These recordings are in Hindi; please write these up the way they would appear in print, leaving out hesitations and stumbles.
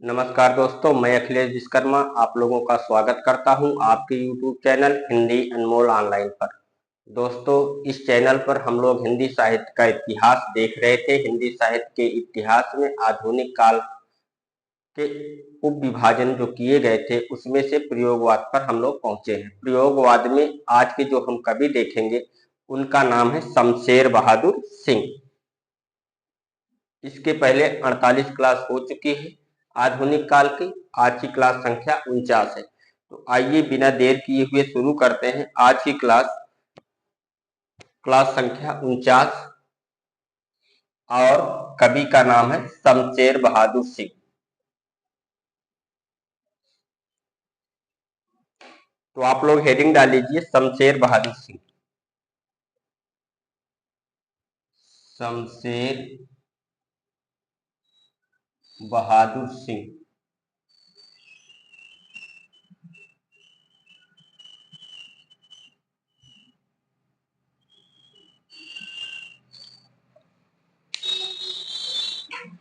नमस्कार दोस्तों, मैं अखिलेश विश्वकर्मा आप लोगों का स्वागत करता हूं आपके YouTube चैनल हिंदी अनमोल ऑनलाइन पर। दोस्तों, इस चैनल पर हम लोग हिंदी साहित्य का इतिहास देख रहे थे। हिंदी साहित्य के इतिहास में आधुनिक काल के उप विभाजन जो किए गए थे उसमें से प्रयोगवाद पर हम लोग पहुंचे हैं। प्रयोगवाद में आज के जो हम कवि देखेंगे उनका नाम है शमशेर बहादुर सिंह। इसके पहले 48 क्लास हो चुकी है आधुनिक काल की। आज की क्लास संख्या 49 है। तो आइए बिना देर किए हुए शुरू करते हैं आज की क्लास संख्या 49 और कवि का नाम है शमशेर बहादुर सिंह। तो आप लोग हेडिंग डाल लीजिए शमशेर बहादुर सिंह। शमशेर बहादुर सिंह।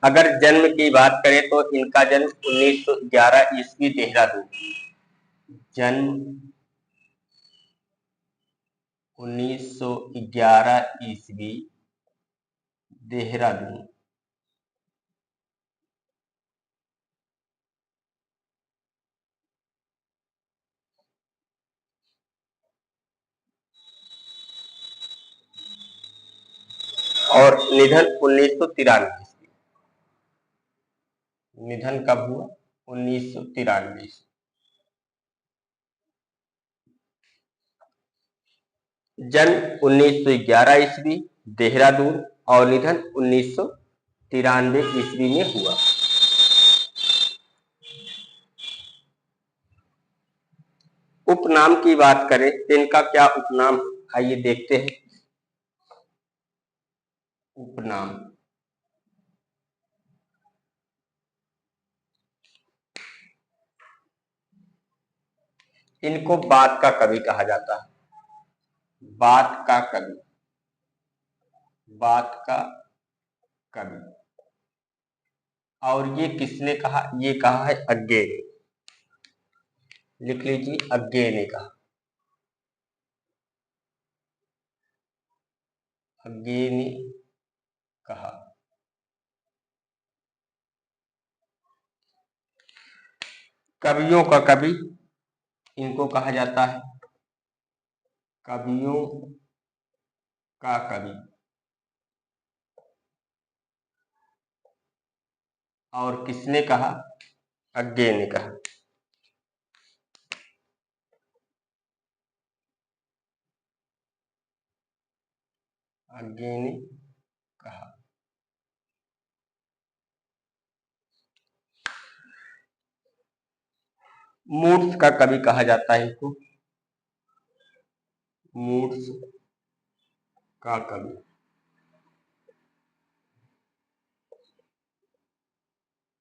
अगर जन्म की बात करें तो इनका जन्म 1911 ईस्वी देहरादून। जन्म 1911 ईस्वी देहरादून। और निधन 1993। निधन कब हुआ? 1993। जन्म 1911 ईस्वी देहरादून और निधन 1993 ईस्वी में हुआ। उपनाम की बात करें तो इनका क्या उपनाम, आइए देखते हैं। उपनाम इनको बात का कवि कहा जाता है। बात का कवि। बात का कवि। और ये किसने कहा? ये कहा है अज्ञे ने। लिख लीजिए, अज्ञे ने कहा। अज्ञे ने कहा। कवियों का कवि इनको कहा जाता है। कवियों का कवि। और किसने कहा? अज्ञे ने कहा। अज्ञे ने कहा। मूर्छ का कवि कहा जाता है इसको। मूर्छ का कवि।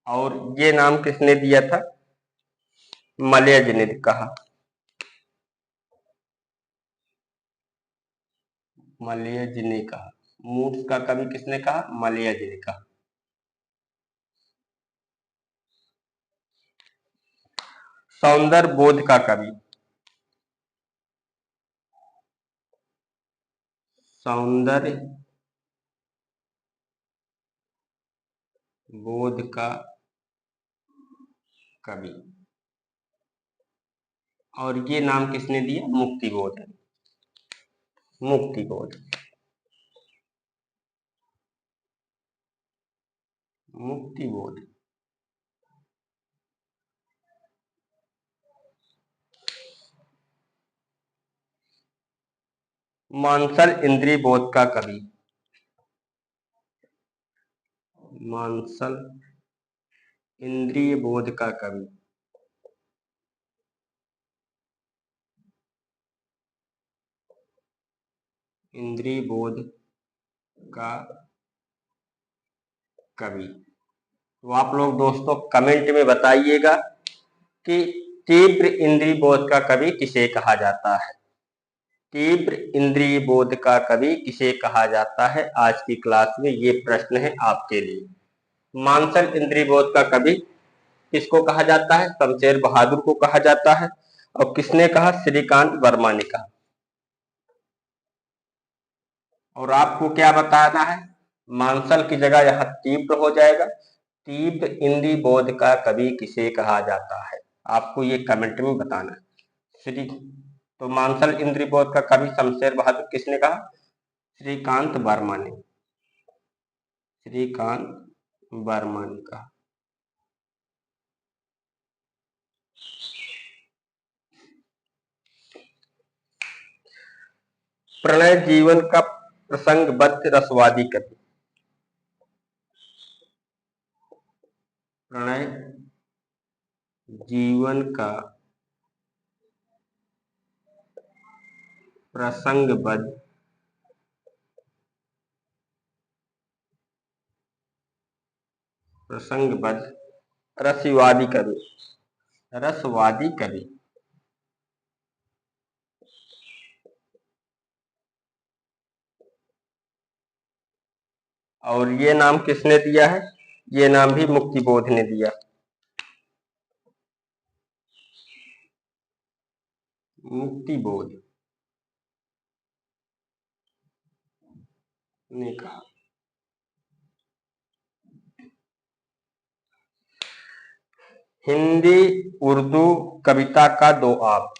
और ये नाम किसने दिया था? मलयज ने कहा। मलयज ने कहा। मूर्छ का कवि किसने कहा? मलयज ने कहा। सौंदर्य बोध का कवि। सौंदर्य बोध का कवि। और ये नाम किसने दिया? मुक्तिबोध। मुक्तिबोध। मुक्तिबोध। मानसल इंद्रिय बोध का कवि। मानसल इंद्रिय बोध का कवि। इंद्रिय बोध का कवि। तो आप लोग दोस्तों कमेंट में बताइएगा कि तीव्र इंद्रिय बोध का कवि किसे कहा जाता है। तीव्र इंद्रिय बोध का कवि किसे कहा जाता है? आज की क्लास में ये प्रश्न है आपके लिए। मानसल इंद्रिय बोध का कवि किसको कहा जाता है? शमशेर बहादुर को कहा जाता है। और किसने कहा? श्रीकांत वर्मा ने कहा। और आपको क्या बताना है? मांसल की जगह यहाँ तीव्र हो जाएगा। तीव्र इंद्री बोध का कवि किसे कहा जाता है? आपको ये कमेंट में बताना है। श्री तो मांसल इंद्री बोध का कवि शमशेर बहादुर किसने कहा? श्रीकांत वर्मा ने। श्रीकांत वर्मा ने कहा। प्रणय जीवन का प्रसंगबद्ध रसवादी कवि। प्रणय जीवन का प्रसंगबद्ध रसवादी कवि। रसवादी कवि। और ये नाम किसने दिया है? ये नाम भी मुक्तिबोध ने दिया। मुक्तिबोध ने कहा। हिंदी उर्दू कविता का दो आप।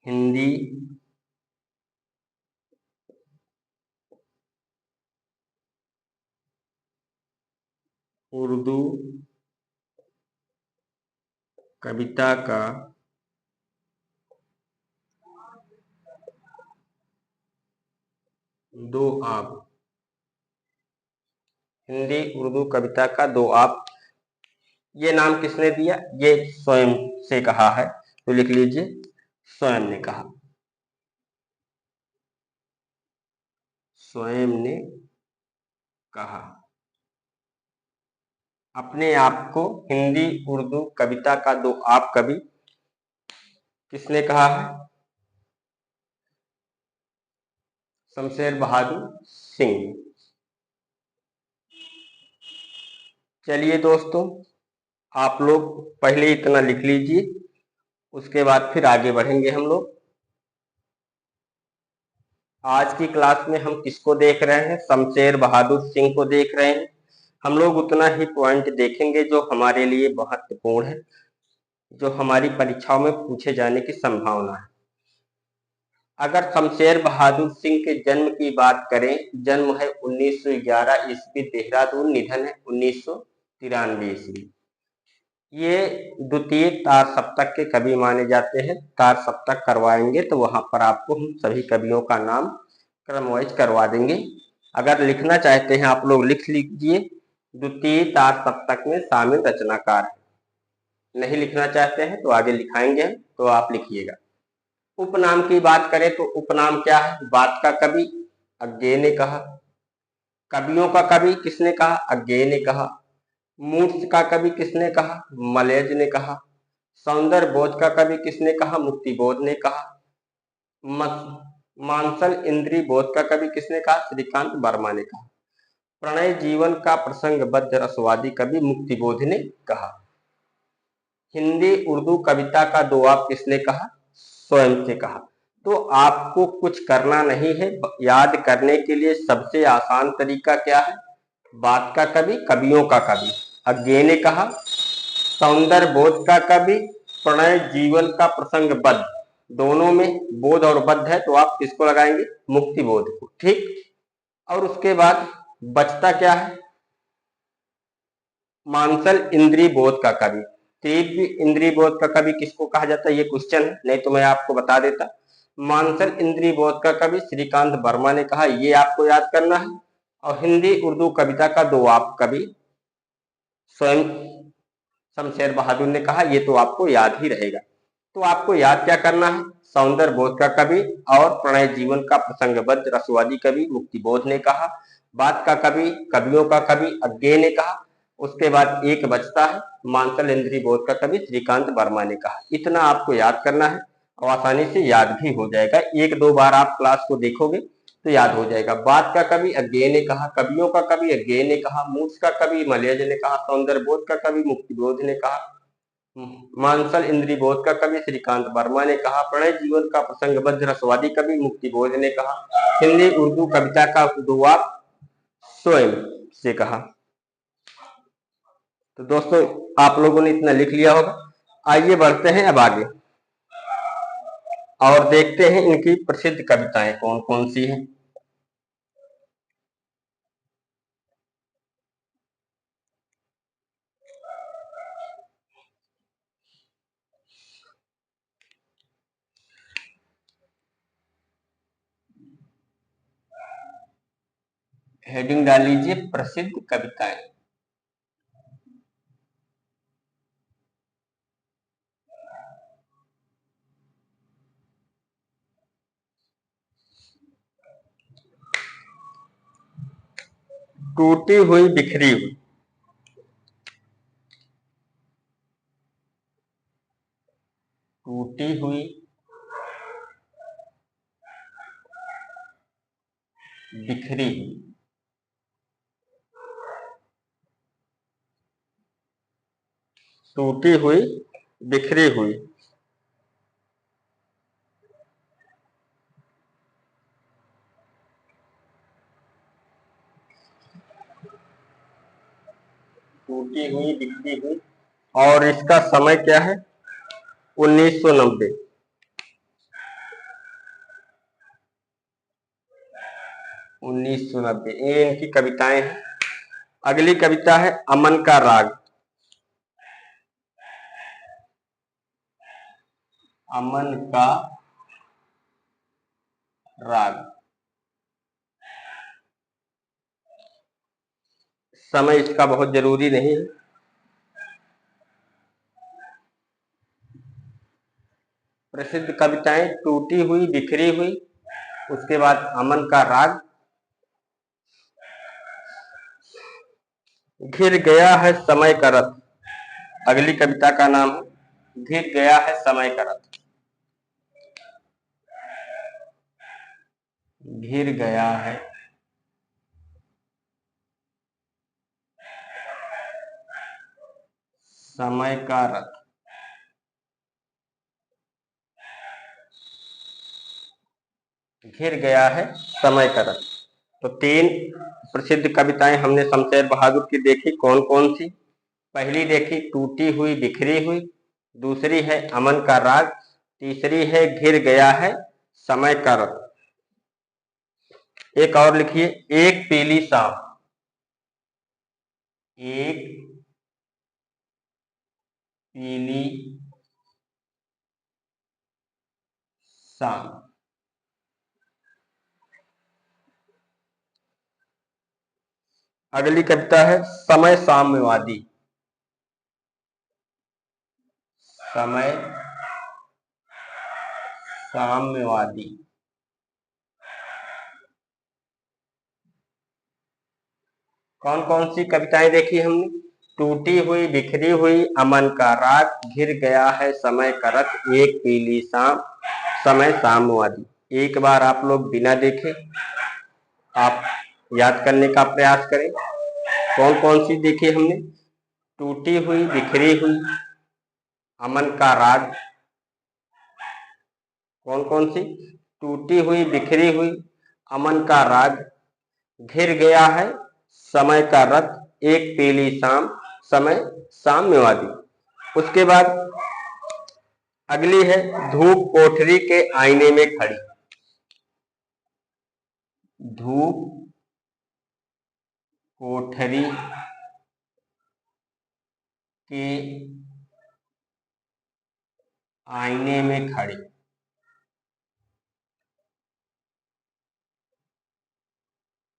हिंदी उर्दू कविता का दो आप। हिंदी उर्दू कविता का दो आप, ये नाम किसने दिया? ये स्वयं से कहा है, तो लिख लीजिए स्वयं ने कहा। स्वयं ने कहा। अपने आप को हिंदी उर्दू कविता का दो आप कवि किसने कहा है? शमशेर बहादुर सिंह। चलिए दोस्तों, आप लोग पहले इतना लिख लीजिए, उसके बाद फिर आगे बढ़ेंगे हम लोग। आज की क्लास में हम किसको देख रहे हैं? शमशेर बहादुर सिंह को देख रहे हैं। हम लोग उतना ही पॉइंट देखेंगे जो हमारे लिए महत्वपूर्ण है, जो हमारी परीक्षाओं में पूछे जाने की संभावना है। अगर शमशेर बहादुर सिंह के जन्म की बात करें, जन्म है 1911 ईस्वी, देहरादून, निधन है 1993 ईस्वी। ये द्वितीय तार सप्तक के कवि माने जाते हैं। तार सप्तक करवाएंगे तो वहां पर आपको हम सभी कवियों का नाम क्रम वाइज करवा देंगे। अगर लिखना चाहते हैं आप लोग लिख लीजिए, द्वितीय तार सप्तक में शामिल रचनाकार है। नहीं लिखना चाहते हैं तो आगे लिखाएंगे हम, तो आप लिखिएगा। उपनाम की बात करें तो उपनाम क्या है? बात का कवि अज्ञेय ने कहा। कवियों का कवि किसने कहा? अज्ञेय ने कहा। मूर्छ का कवि किसने कहा? मलयज ने कहा। सौंदर्य बोध का कवि किसने कहा? मुक्तिबोध ने कहा। मांसल इंद्री बोध का कवि किसने कहा? श्रीकांत वर्मा ने कहा। प्रणय जीवन का प्रसंगबद्ध रसवादी कवि मुक्तिबोध ने कहा। हिंदी उर्दू कविता का दो आप किसने कहा? स्वयं से कहा। तो आपको कुछ करना नहीं है, याद करने के लिए सबसे आसान तरीका क्या है? बात का कवि, कवियों का कवि अज्ञेय ने कहा। सौंदर्य बोध का कवि, प्रणय जीवन का प्रसंगबद्ध, दोनों में बोध और बद्ध है तो आप किसको लगाएंगे? मुक्तिबोध को। ठीक। और उसके बाद बचता क्या है? मांसल इंद्री बोध का कवि। तीव्र इंद्री बोध का कवि किसको कहा जाता है? ये क्वेश्चन है, नहीं तो मैं आपको बता देता। मांसल इंद्री बोध का कवि श्रीकांत वर्मा ने कहा, ये आपको याद करना है। और हिंदी उर्दू कविता का दो आप कवि स्वयं शमशेर बहादुर ने कहा, ये तो आपको याद ही रहेगा। तो आपको याद क्या करना है? सौंदर्य बोध का कवि और प्रणय जीवन का प्रसंगबद्ध रसवादी कवि मुक्तिबोध ने कहा। बात का कवि, कवियों का कवि अज्ञेय ने कहा। उसके बाद एक बचता है, मांसल इंद्री बोध का कवि श्रीकांत वर्मा ने कहा। इतना आपको याद करना है और आसानी से याद भी हो जाएगा। एक दो बार आप क्लास को देखोगे तो याद हो जाएगा। बात का कवि अज्ञेय ने कहा, कवियों का कवि अज्ञेय ने कहा, मूर्छ का कवि मलयज ने कहा, सौंदर्य बोध का कवि मुक्तिबोध ने कहा, मानसल इंद्रिबोध का कवि श्रीकांत वर्मा ने कहा। प्रणय जीवन का प्रसंगबद्ध रसवादी कवि मुक्तिबोध ने कहा। हिंदी उर्दू कविता का शुरुआत स्वयं से कहा। तो दोस्तों आप लोगों ने इतना लिख लिया होगा। आइए बढ़ते हैं अब आगे और देखते हैं इनकी प्रसिद्ध कविताएं कौन कौन सी हैं। हेडिंग डाल लीजिए प्रसिद्ध कविताएं। टूटी हुई बिखरी हुई। टूटी हुई बिखरी हुई। टूटी हुई बिखरी हुई। टूटी हुई बिखरी हुई। और इसका समय क्या है? 1990। 1990 ये इनकी कविताएं हैं। अगली कविता है अमन का राग। अमन का राग। समय इसका बहुत जरूरी नहीं है। प्रसिद्ध कविताएं टूटी हुई बिखरी हुई, उसके बाद अमन का राग, घिर गया है समय का रथ। अगली कविता का नाम है घिर गया है समय का रथ। घिर गया है समय का रथ। घिर गया है समय का रथ। तो तीन प्रसिद्ध कविताएं हमने शमशेर बहादुर की देखी। कौन कौन सी? पहली देखी टूटी हुई बिखरी हुई, दूसरी है अमन का राग, तीसरी है घिर गया है समय का रथ। एक और लिखिए एक पीली शाम। एक पीली शाम। अगली कविता है समय साम्यवादी। समय साम्यवादी। कौन कौन सी कविताएं देखी हमने? टूटी हुई बिखरी हुई, अमन का राग, घिर गया है समय का रथ, एक पीली शाम, समय साम्यवादी। एक बार आप लोग बिना देखे आप याद करने का प्रयास करें। कौन कौन सी देखी हमने? टूटी हुई बिखरी हुई, अमन का राग। कौन कौन सी? टूटी हुई बिखरी हुई, अमन का राग, घिर गया है समय का रथ, एक पीली शाम, समय साम्यवादी। उसके बाद अगली है धूप कोठरी के आईने में खड़ी। धूप कोठरी के आईने में खड़ी।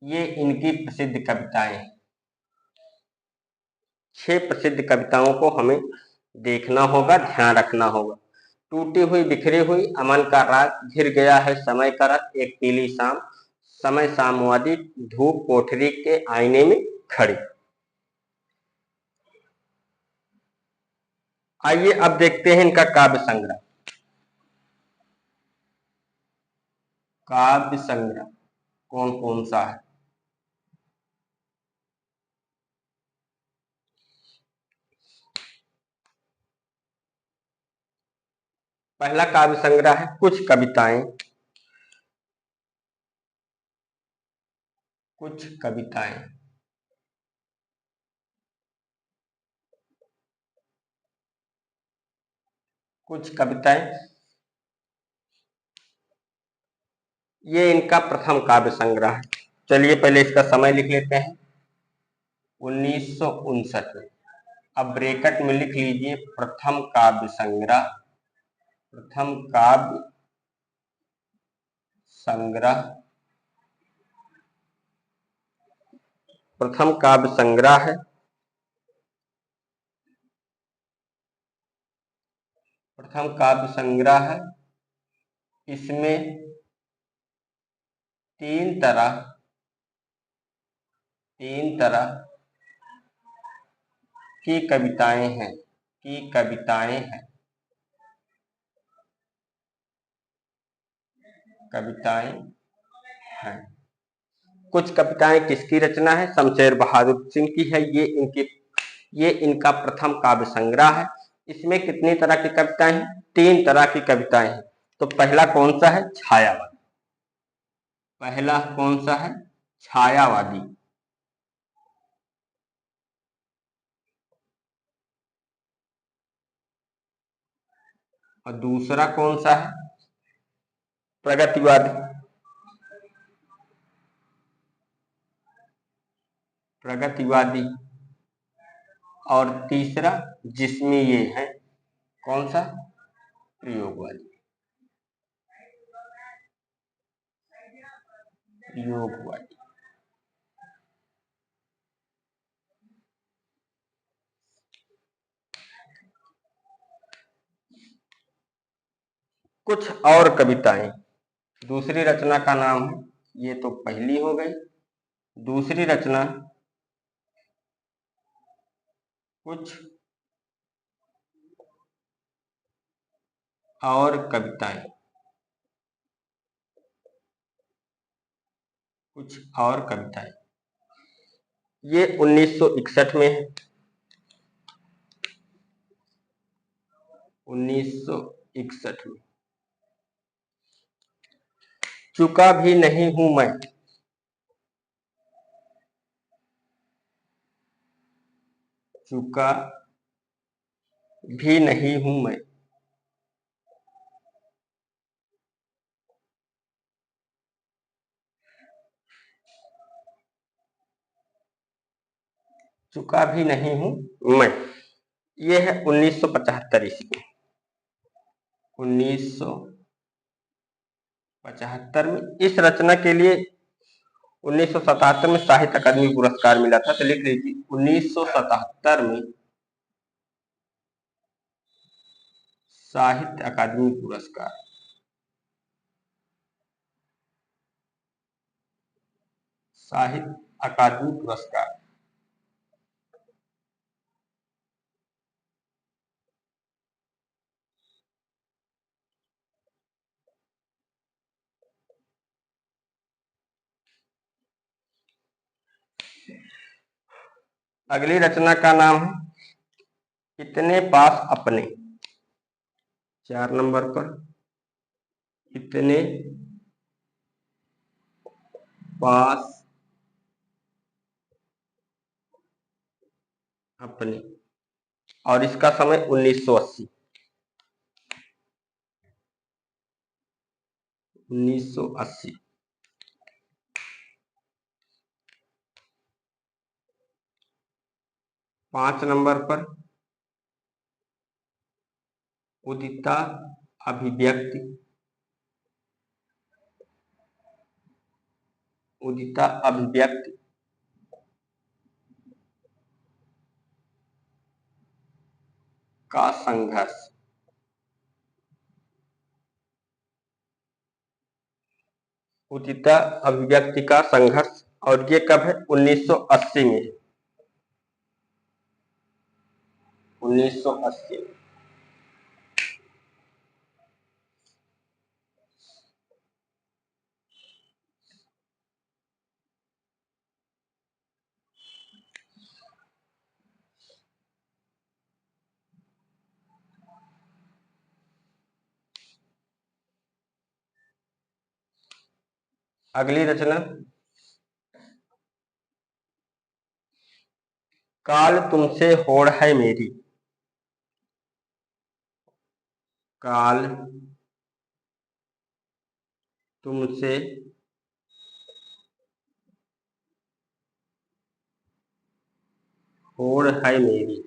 ये इनकी प्रसिद्ध कविताएं हैं। 6 प्रसिद्ध कविताओं को हमें देखना होगा, ध्यान रखना होगा। टूटी हुई बिखरी हुई, अमन का राग, घिर गया है समय का रथ, एक पीली शाम, समय साम्यवादी, धूप कोठरी के आईने में खड़ी। आइए अब देखते हैं इनका काव्य संग्रह। काव्य संग्रह कौन कौन सा है? पहला काव्य संग्रह है कुछ कविताएं। कुछ कविताएं। कुछ कविताएं, ये इनका प्रथम काव्य संग्रह है। चलिए पहले इसका समय लिख लेते हैं, 1959 में। अब ब्रैकेट में लिख लीजिए प्रथम काव्य संग्रह। प्रथम काव्य संग्रह। प्रथम काव्य संग्रह है। प्रथम काव्य संग्रह है। इसमें तीन तरह की कविताएं हैं। कविताएं हैं। कुछ कविताएं किसकी रचना है? शमशेर बहादुर सिंह की है। ये इनका प्रथम काव्य संग्रह है। इसमें कितनी तरह की कविताएं हैं? तीन तरह की कविताएं हैं। तो पहला कौन सा है? छायावादी। पहला कौन सा है? छायावादी। और दूसरा कौन सा है? प्रगतिवादी। प्रगतिवादी। और तीसरा जिसमें ये है, कौन सा? प्रयोगवादी। प्रयोगवादी। कुछ और कविताएं। दूसरी रचना का नाम है, ये तो पहली हो गई। दूसरी रचना कुछ और कविताएं। कुछ और कविताएं, ये 1961 में है। 1961 में। चुका भी नहीं हूं मैं। चुका भी नहीं हूं मैं। चुका भी नहीं हूं मैं, ये है 1975 ईस्वी। 1975 में। इस रचना के लिए 1977 में साहित्य अकादमी पुरस्कार मिला था। तो लिख लीजिए 1977 में साहित्य अकादमी पुरस्कार। साहित्य अकादमी पुरस्कार। अगली रचना का नाम है इतने पास अपने। 4 नंबर पर इतने पास अपने। और इसका समय 1980। 1980। 5 नंबर पर उदिता अभिव्यक्ति। उदिता अभिव्यक्ति का संघर्ष। उदिता अभिव्यक्ति का संघर्ष। और ये कब है? 1980 में। 1980 में। अगली रचना, काल तुमसे होड़ है मेरी। काल तुमसे होड़ है मेरी।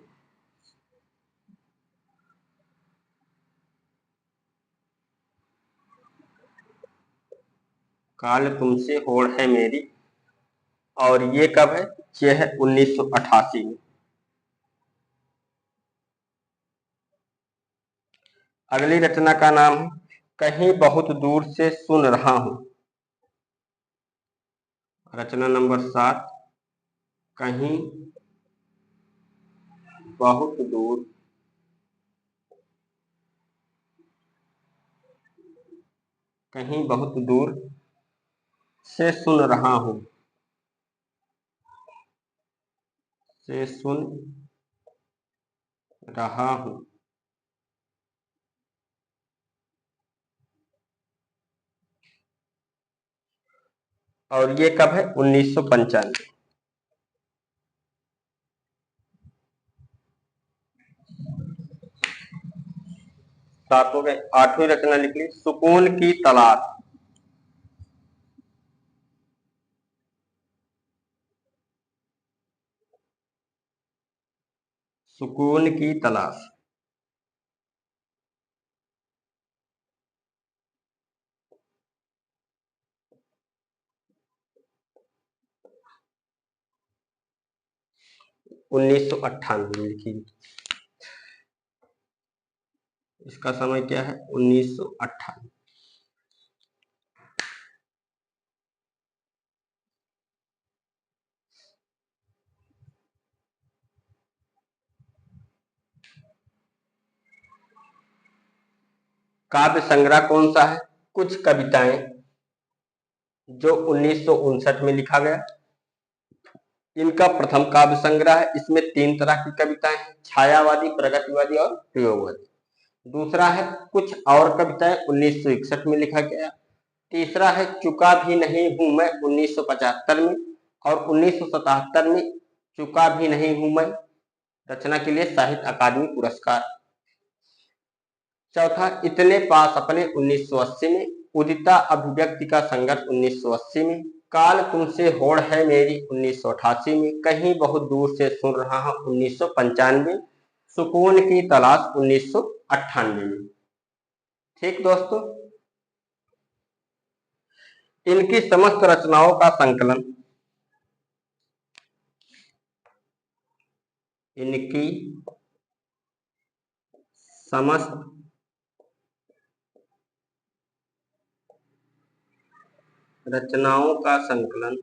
काल तुमसे होड़ है मेरी, और ये कब है? ये है 1988 में। अगली रचना का नाम है कहीं बहुत दूर से सुन रहा हूं। रचना नंबर 7, कहीं बहुत दूर कहीं बहुत दूर से सुन रहा हूं। से सुन रहा हूं। और ये कब है? 1995। 7 हो गए। 8वीं रचना लिख ली, सुकून की तलाश। सुकून की तलाश। 1998 में लिखी। इसका समय क्या है? 1998। काव्य संग्रह कौन सा है? कुछ कविताएं, जो 1959 में लिखा गया। इनका प्रथम काव्य संग्रह है। इसमें 3 तरह की कविताएं हैं, छायावादी, प्रगतिवादी और प्रयोगवादी। दूसरा है कुछ और कविताएं, 1961 में लिखा गया। तीसरा है चुका भी नहीं हूं मैं, 1975 में। और 1977 में चुका भी नहीं हूं मैं रचना के लिए साहित्य अकादमी पुरस्कार। चौथा इतने पास अपने, 1980 में। उदिता अभिव्यक्ति का संघर्ष, 1980 में। काल तुमसे होड़ है मेरी, 1988 में। कहीं बहुत दूर से सुन रहा हूं, 1995। सुकून की तलाश, 1998 में। ठीक दोस्तों, इनकी समस्त रचनाओं का संकलन, इनकी समस्त रचनाओं का संकलन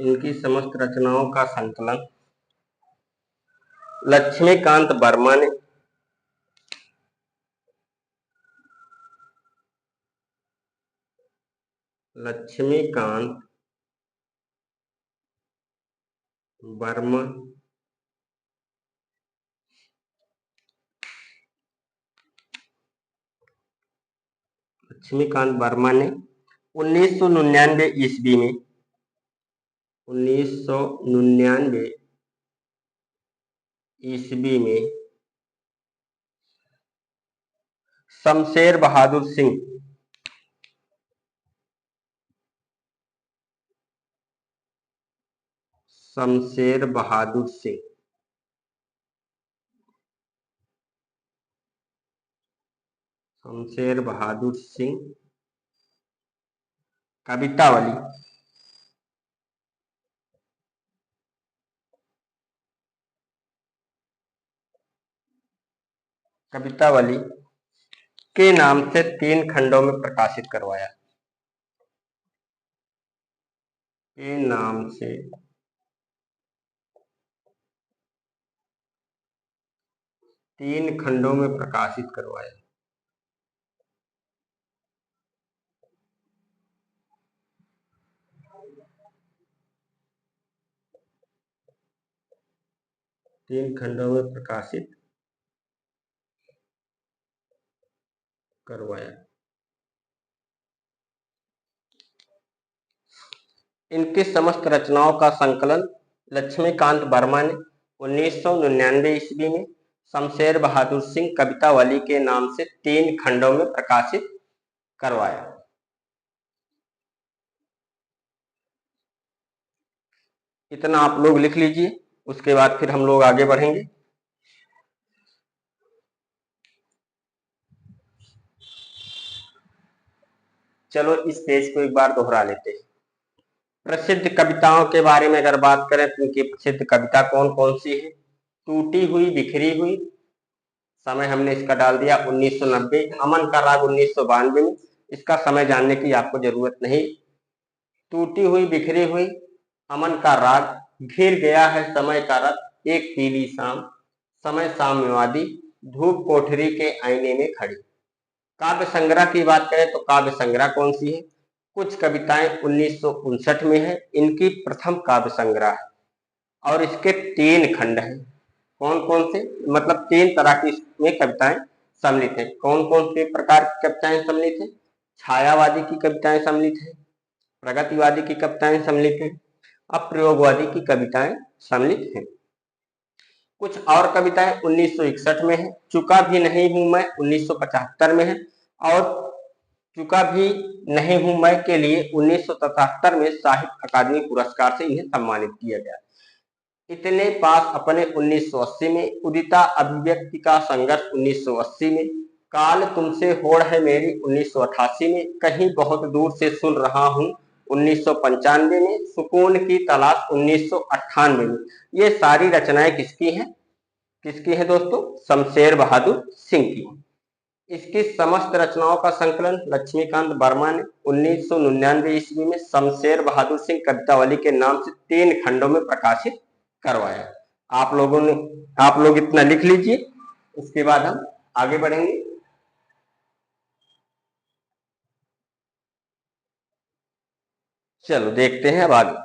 इनकी समस्त रचनाओं का संकलन लक्ष्मीकांत वर्मा ने लक्ष्मीकांत वर्मा लक्ष्मीकांत वर्मा ने 1999 ईस्वी में 1999 ईस्वी में शमशेर बहादुर सिंह शमशेर बहादुर सिंह शमशेर बहादुर सिंह कवितावली कवितावली के नाम से 3 खंडों में प्रकाशित करवाया। के नाम से 3 खंडों में प्रकाशित करवाया। 3 खंडों में प्रकाशित करवाया। इनकी समस्त रचनाओं का संकलन लक्ष्मीकांत वर्मा ने 1999 ईस्वी में शमशेर बहादुर सिंह कवितावली के नाम से 3 खंडों में प्रकाशित करवाया। इतना आप लोग लिख लीजिए, उसके बाद फिर हम लोग आगे बढ़ेंगे। चलो इस पेज को एक बार दोहरा लेते हैं। प्रसिद्ध कविताओं के बारे में अगर बात करें तो इनकी प्रसिद्ध कविता कौन कौन सी है? टूटी हुई बिखरी हुई, समय हमने इसका डाल दिया 1990। अमन का राग 1992 में, इसका समय जानने की आपको जरूरत नहीं। टूटी हुई बिखरी हुई, अमन का राग, घिर गया है समय का रथ, एक पीली शाम, समय साम्यवादी, धूप कोठरी के आईने में खड़ी। काव्य संग्रह की बात करें तो काव्य संग्रह कौन सी है? कुछ कविताएं 1959 में है, इनकी प्रथम काव्य संग्रह है और इसके 3 खंड हैं। कौन कौन से? मतलब 3 तरह की इसमें कविताएं सम्मिलित हैं। कौन कौन से प्रकार की कविताएं सम्मिलित हैं? छायावादी की कविताएं सम्मिलित हैं, प्रगतिवादी की कविताएं सम्मिलित हैं, अप्रयोगवादी की कविताएं सम्मिलित हैं। कुछ और कविताएं 1961 में है, चुका भी नहीं हूं मैं 1975 में है और चुका भी नहीं हूं मैं के लिए 1977 में साहित्य अकादमी पुरस्कार से इन्हें सम्मानित किया गया। इतने पास अपने 1980 में, उदिता अभिव्यक्ति का संघर्ष 1980 में, काल तुमसे होड़ है मेरी 1988 में, कहीं बहुत दूर से सुन रहा हूं 1995 में, सुकून की तलाश 1998 में। ये सारी रचनाएं किसकी हैं? किसकी है दोस्तों? शमशेर बहादुर सिंह की। इसकी समस्त रचनाओं का संकलन लक्ष्मीकांत वर्मा ने 1999 ईस्वी में शमशेर बहादुर सिंह कवितावली के नाम से 3 खंडों में प्रकाशित करवाया। आप लोग इतना लिख लीजिए, उसके बाद हम आगे बढ़ेंगे। चलो देखते हैं अब आगे।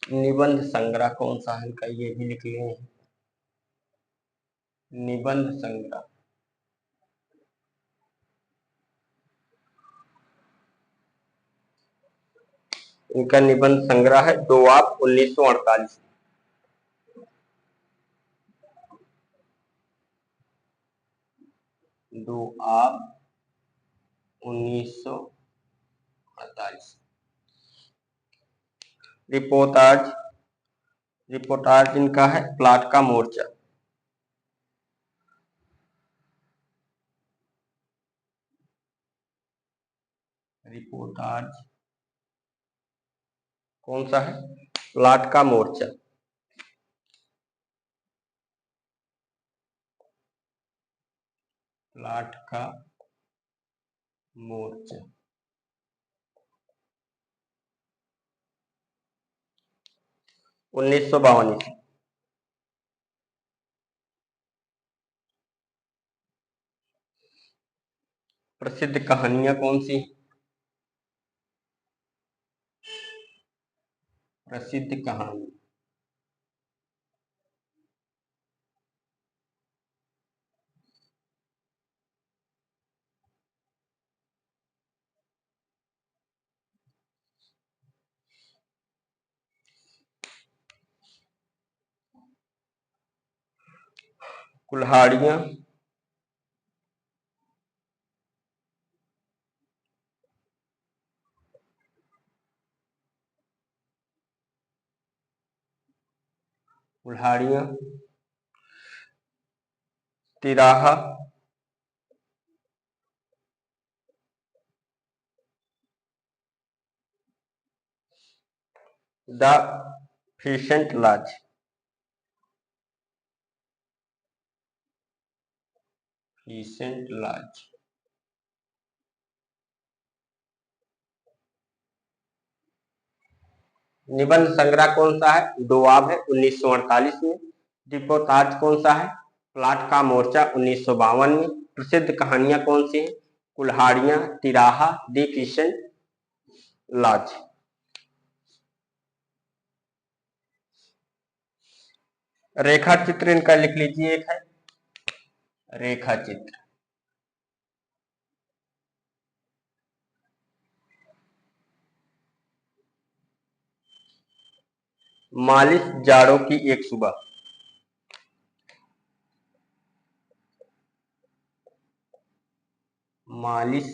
निबंध संग्रह कौन सा है इनका, ये भी लिख लिए। निबंध संग्रह, इनका निबंध संग्रह है दोआब 1948। दोआब 1948। रिपोर्टाज, रिपोर्टाज इनका है प्लाट का मोर्चा। रिपोर्टाज कौन सा है? प्लाट का मोर्चा। प्लाट का मोर्चा 1952। प्रसिद्ध कहानियां कौन सी? प्रसिद्ध कहानी, कुल्हाड़ियां, कुल्हाड़ियां, तिराहा, द फिशेंट लॉज। फिशेंट लॉज। निबंध संग्रह कौन सा है? दोआब है 1948 में। डिपोताज कौन सा है? प्लाट का मोर्चा 1952 में। प्रसिद्ध कहानियां कौन सी हैं? कुल्हाड़ियां, तिराहा, दी किशन लॉज। रेखा चित्र इनका लिख लीजिए, एक है रेखा चित्र। मालिश जाड़ों की एक सुबह। मालिश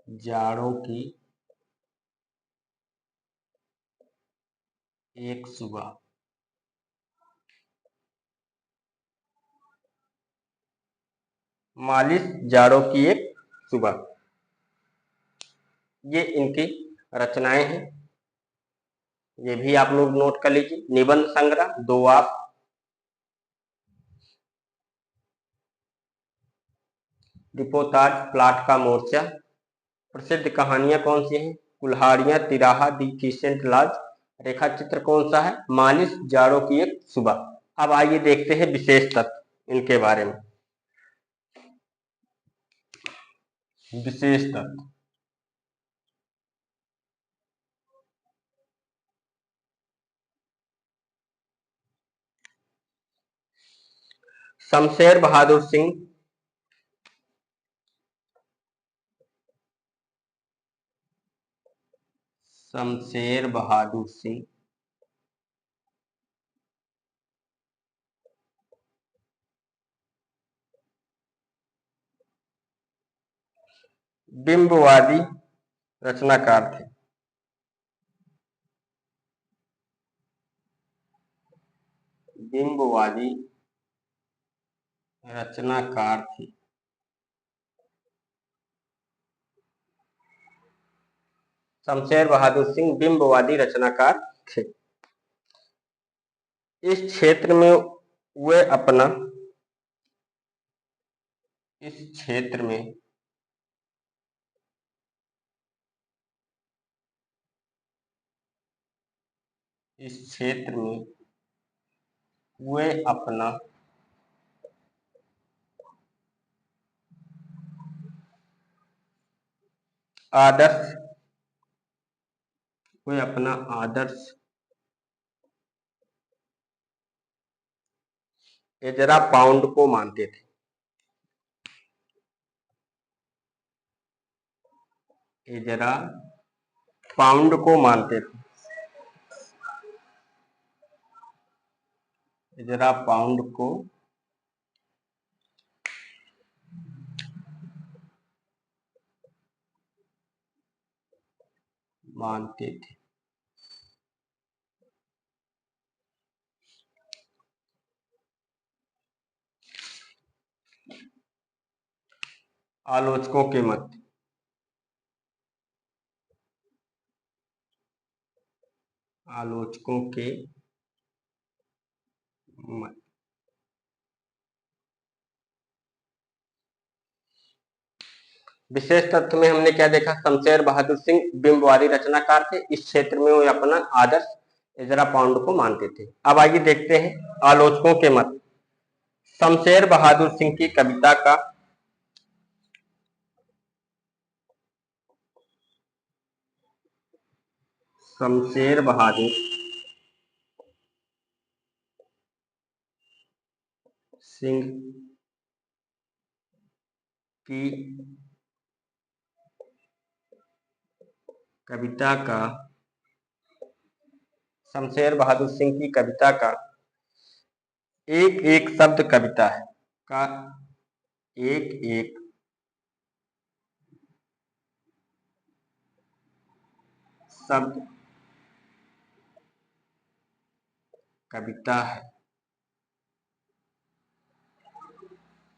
जाड़ों की एक सुबह। मालिश जाड़ों की एक सुबह, ये इनकी रचनाएं हैं। ये भी आप लोग नोट कर लीजिए। निबंध संग्रह दोआब, डिपोताज, प्लाट का मोर्चा। प्रसिद्ध कहानियां कौन सी हैं? कुल्हाड़ियां, तिराहा, दी किशन लॉज। रेखा चित्र कौन सा है? मालिश जाड़ों की एक सुबह। अब आइए देखते हैं विशेष तत्व इनके बारे में। विशेष तत्व। शमशेर बहादुर सिंह शमशेर बहादुर सिंह बिंबवादी रचनाकार थे। बिंबवादी रचनाकार थे। शमशेर बहादुर सिंह बिंबवादी रचनाकार थे। इस क्षेत्र में वे अपना इस क्षेत्र में इस क्षेत्र में वे अपना आदर्श वे अपना आदर्श एजरा पाउंड को मानते थे। एजरा पाउंड को मानते थे। एजरा पाउंड को मानते थे। आलोचकों के मत। आलोचकों के मत। विशेष तत्व में हमने क्या देखा? शमशेर बहादुर सिंह बिंबवादी रचनाकार थे। इस क्षेत्र में वे अपना आदर्श एजरा पाउंड को मानते थे। अब आइए देखते हैं आलोचकों के मत। शमशेर बहादुर सिंह की कविता का शमशेर बहादुर सिंह की कविता का शमशेर बहादुर सिंह की कविता का एक एक शब्द कविता है। का एक एक शब्द कविता है।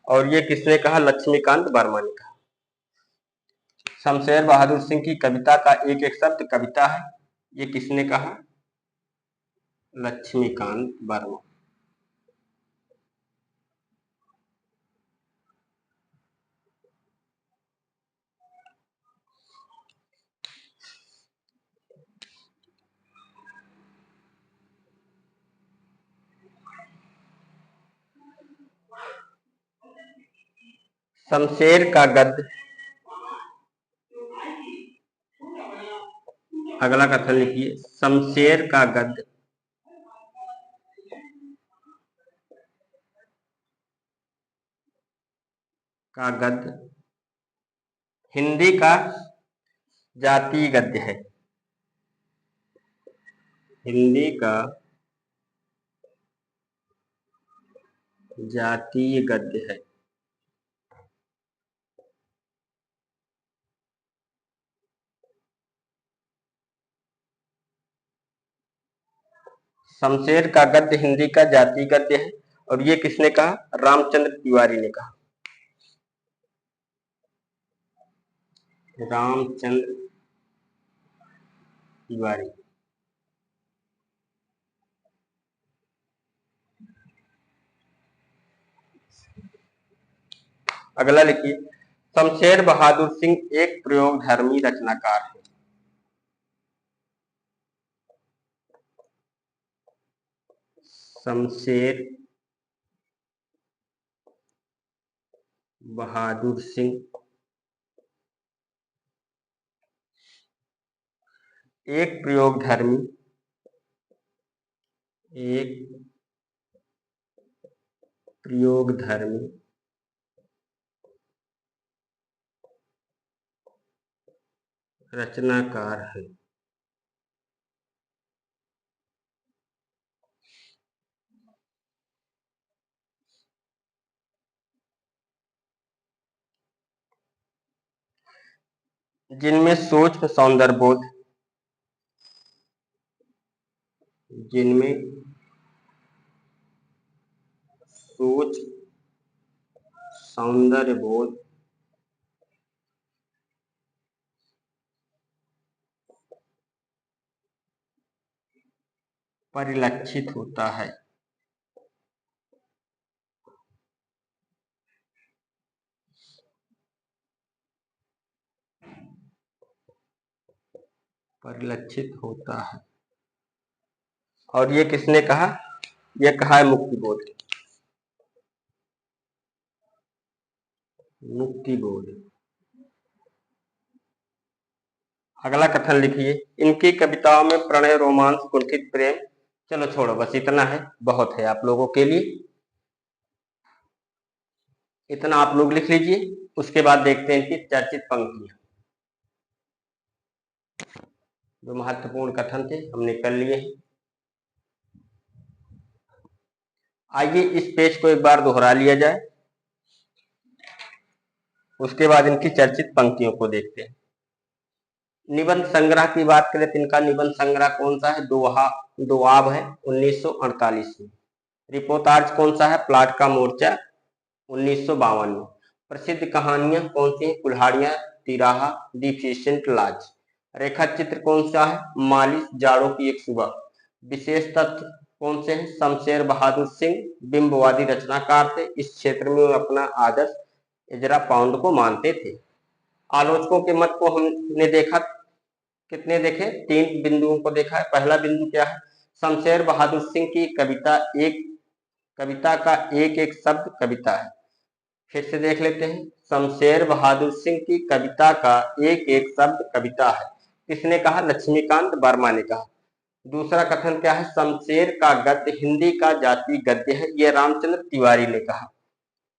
और ये किसने कहा? लक्ष्मीकांत वर्मा ने कहा। शमशेर बहादुर सिंह की कविता का एक एक शब्द कविता है, ये किसने कहा? लक्ष्मीकांत वर्मा। शमशेर का गद्य, अगला कथन लिखिए, शमशेर का गद्य हिंदी का जातीय गद्य है। हिंदी का जातीय गद्य है। शमशेर का गद्य हिंदी का जातीय गद्य है, और ये किसने कहा? रामचंद्र तिवारी ने कहा। रामचंद्र तिवारी। अगला लिखिए, शमशेर बहादुर सिंह एक प्रयोगधर्मी रचनाकार है। शमशेर बहादुर सिंह एक प्रयोगधर्मी रचनाकार है। जिनमें सूक्ष्म सौंदर्यबोध परिलक्षित होता है। और ये किसने कहा? ये कहा है मुक्तिबोध। अगला कथन लिखिए, इनकी कविताओं में प्रणय, रोमांस, कुंठित प्रेम। चलो छोड़ो, बस इतना है, बहुत है आप लोगों के लिए। इतना आप लोग लिख लीजिए, उसके बाद देखते हैं इनकी चर्चित पंक्तियां। जो महत्वपूर्ण कथन थे हमने कर लिए हैं। आइए इस पेज को एक बार दोहरा लिया जाए, उसके बाद इनकी चर्चित पंक्तियों को देखते हैं। निबंध संग्रह की बात करें तो इनका निबंध संग्रह कौन सा है? दोआब है, 1948 में। रिपोर्टाज कौन सा है? प्लाट का मोर्चा, 1952 में। प्रसिद्ध कहानियां कौन सी हैं? कुल्हाड़ियां, तिराहा, दी फिशेंट लॉज। रेखा चित्र कौन सा है? मालिश, जाड़ों की एक सुबह। विशेष तथ्य कौन से हैं? शमशेर बहादुर सिंह बिंबवादी रचनाकार थे, इस क्षेत्र में वे अपना आदर्श इजरा पाउंड को मानते थे। आलोचकों के मत को हमने देखा, कितने देखे? 3 बिंदुओं को देखा है। पहला बिंदु क्या है? शमशेर बहादुर सिंह की कविता का एक एक शब्द कविता है। फिर से देख लेते हैं, शमशेर बहादुर सिंह की कविता का एक एक शब्द कविता है। किसने कहा? लक्ष्मीकांत वर्मा ने कहा। दूसरा कथन क्या है? शमशेर का गद्य हिंदी का जातीय गद्य है, यह रामचंद्र तिवारी ने कहा।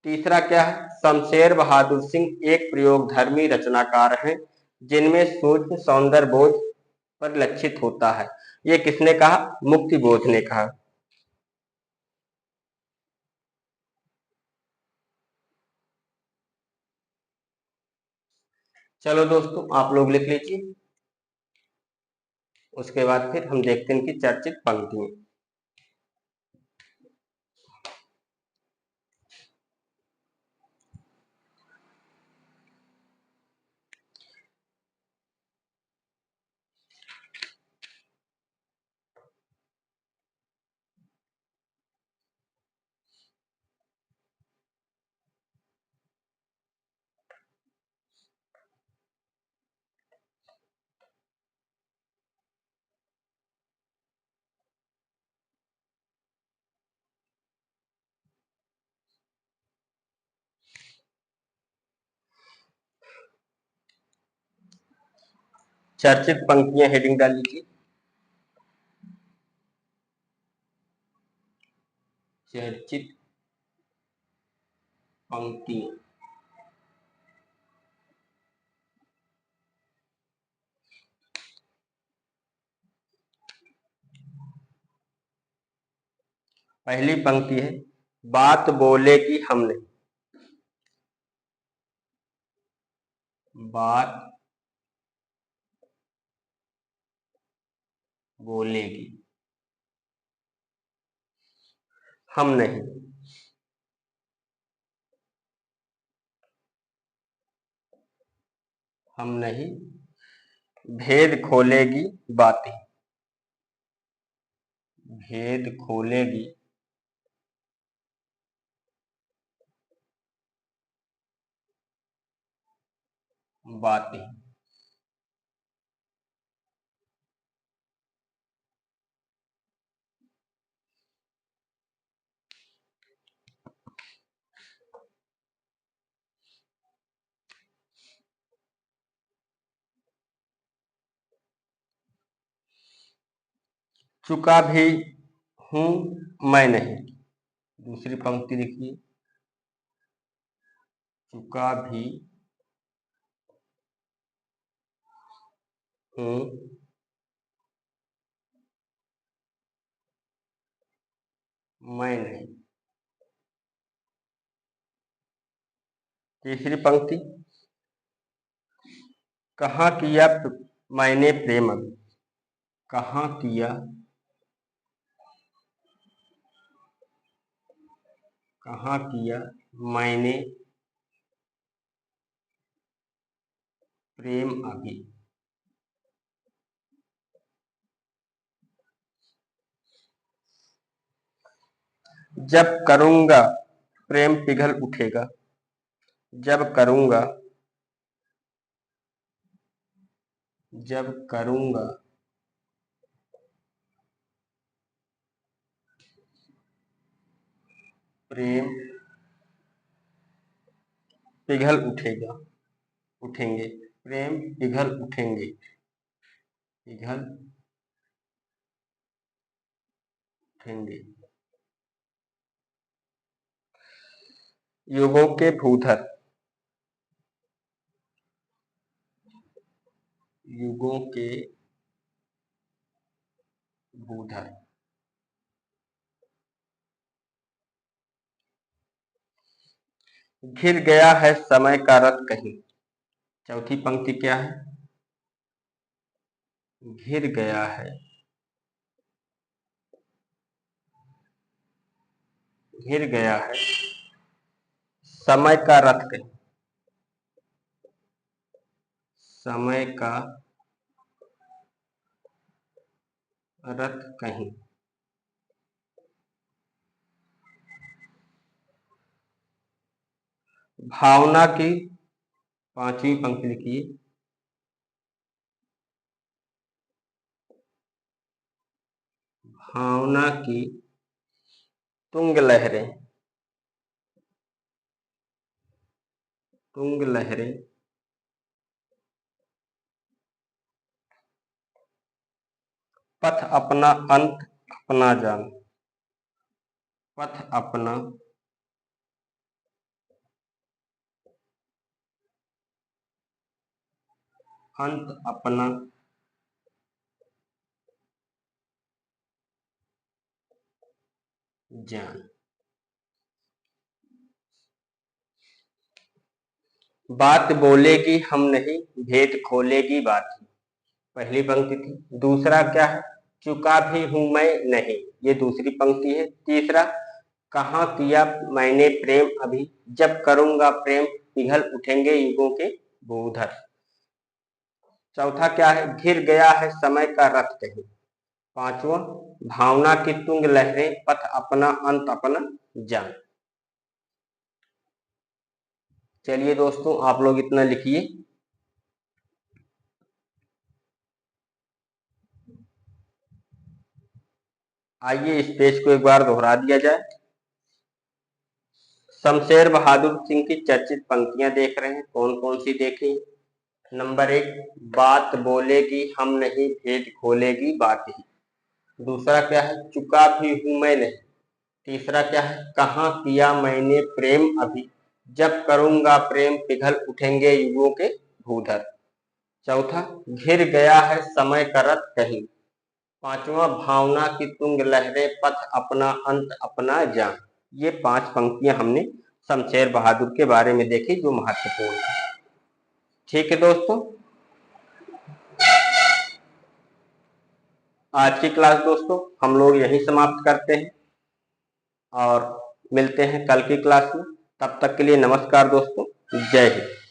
तीसरा क्या है? शमशेर बहादुर सिंह एक प्रयोगधर्मी रचनाकार हैं, जिनमें सूक्ष्म सौंदर्य बोध परिलक्षित होता है, ये किसने कहा? मुक्तिबोध ने कहा। चलो दोस्तों, आप लोग लिख लीजिए, उसके बाद फिर हम देखते हैं इनकी चर्चित पंक्तियां। चर्चित पंक्तियां हेडिंग डाल लीजिए। चर्चित पंक्तियां। पहली पंक्ति है, बात बोलेगी हमने। बात बोलेगी हम नहीं। हम नहीं। भेद खोलेगी बातें। भेद खोलेगी बातें। चुका भी हूं मैं नहीं। दूसरी पंक्ति लिखिए, चुका भी हूं मैं नहीं। तीसरी पंक्ति, कहाँ किया मैंने प्रेम अभी। कहाँ किया, कहाँ किया मैंने प्रेम अभी। जब करूंगा प्रेम पिघल उठेगा। जब करूंगा, जब करूंगा प्रेम पिघल उठेगा, उठेंगे। प्रेम पिघल उठेंगे, पिघल उठेंगे। युगों के भूधर। युगों के भूधर। घिर गया है समय का रथ कहीं। चौथी पंक्ति क्या है, घिर गया है, घिर गया है समय का रथ कहीं। समय का रथ कहीं। भावना की पांचवी पंक्ति लिखिए, भावना की तुंग लहरें। तुंग लहरें पथ अपना अंत अपना जान। पथ अपना अंत अपना जान। बात बोलेगी हम नहीं, भेद खोलेगी बात। पहली पंक्ति थी। दूसरा क्या है, चुका भी हूं मैं नहीं, ये दूसरी पंक्ति है। तीसरा, कहाँ किया मैंने प्रेम अभी। जब करूंगा प्रेम पिघल उठेंगे युगों के भूधर। चौथा क्या है, घिर गया है समय का रथ कहीं। पांचवा, भावना की तुंग लहरें पथ अपना अंत अपना जान। चलिए दोस्तों, आप लोग इतना लिखिए। आइए इस पेज को एक बार दोहरा दिया जाए। शमशेर बहादुर सिंह की चर्चित पंक्तियां देख रहे हैं, कौन कौन सी देखें। नंबर 1, बात बोलेगी हम नहीं, भेद खोलेगी बात ही। दूसरा क्या है, चुका भी हूं मैं नहीं। तीसरा क्या है, कहाँ किया मैंने प्रेम अभी, जब करूंगा प्रेम पिघल उठेंगे युगों के भूधर। चौथा, घिर गया है समय का रथ कहीं। पांचवा, भावना की तुंग लहरें, पथ अपना अंत अपना जान। ये 5 पंक्तियां हमने शमशेर बहादुर के बारे में देखी जो महत्वपूर्ण है। ठीक है दोस्तों, आज की क्लास दोस्तों हम लोग यहीं समाप्त करते हैं और मिलते हैं कल की क्लास में। तब तक के लिए नमस्कार दोस्तों, जय हिंद।